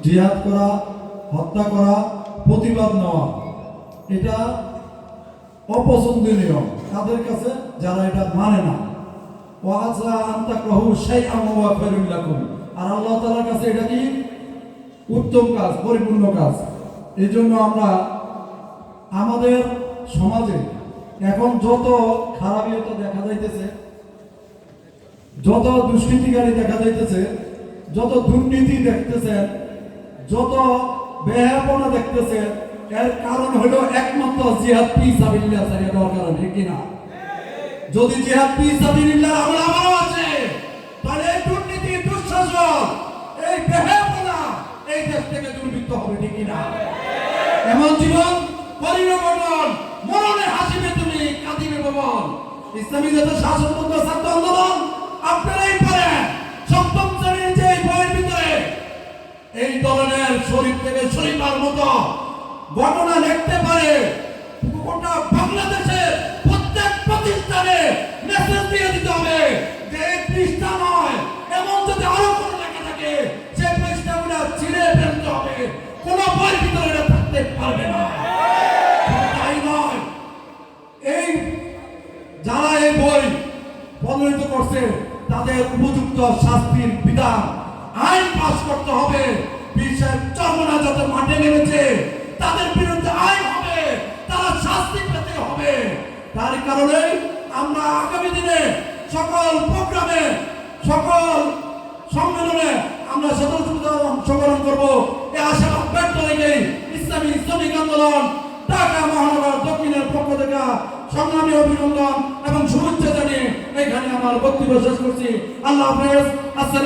জিহাদ করা, হত্যা করা, প্রতিবাদ নেওয়া, এটা অপছন্দনীয় তাদের কাছে যারা এটা মানে না। ওয়াসা আনতাকরাহু শাইআন ওয়া খায়রুল লাকুম, আর আল্লাহ তাআলার কাছে এটা কি উত্তম কাজ, পরিপূর্ণ কাজ। এই জন্য আমরা আমাদের সমাজে এখন যত খারাপিয়তা দেখা যাইতেছে, যত দুষ্কৃতিকারী দেখা যাইতেছে, যত দুর্নীতি দেখতেছেন, যত বেহায়াপনা দেখতেছেন, এর কারণ হলো একমাত্র জিহাদ ফি সাবিলিল্লাহ ছাড়িয়ে দেওয়ার কারণে, ঠিক কিনা? যদি জিহাদ ফি সাবিলিল্লাহ আমরা আমারও আছে, তাহলে এই দুর্নীতি, দুঃশাসন, এই বেহায়াপনা এই দেশ থেকে দুর্বৃত্ত হবে, ঠিক কিনা? এমন জীবন পরিবর্তন, মরণে হাসিবে তুমি, কাঁদিবে ভবন। ইসলামী জাতীয় শাসনতন্ত্র ছাত্র আন্দোলন আপনারাই পারেন। সপ্তম শ্রেণীর যে বইয়ের ভিতরে এই ধরনের শরীর থেকে শরীফার মতো ঘটনা লিখতে পারে, গোটা বাংলাদেশের প্রত্যেক প্রতিষ্ঠানে মেসেজ দিয়ে দিতে হবে যে এই পৃষ্ঠা নয়, এমন যদি আরো কোনো লেখা থাকে সেই পৃষ্ঠাগুলো ছিঁড়ে ফেলতে হবে, কোনো বইয়ের ভিতরে এটা থাকতে পারবে না। তাই নয়, এই যারা এই বই প্রণয়ন করছে তাদের উপযুক্ত শাস্তির বিধান, আইন পাস করতে হবে। বিশ্বের চরমনা যত মাঠে নেমেছে তাদের বিরুদ্ধে আইন হবে, তারা শাস্তি পেতে হবে। তার কারণে আমরা আগামী দিনে সকল প্রোগ্রামে, সকল সম্মেলনে আমরা সদস্যতা অংশগ্রহণ করবো। এই আশাবাদ ব্যক্ত রেখে ইসলামী শ্রমিক আন্দোলন ঢাকা মহানগর দক্ষিণের পক্ষ থেকে সংগ্রামী অভিনন্দন এবং শুভেচ্ছা জানিয়ে এখানে আমার বক্তব্য শেষ করছি। আল্লাহ হাফেজ।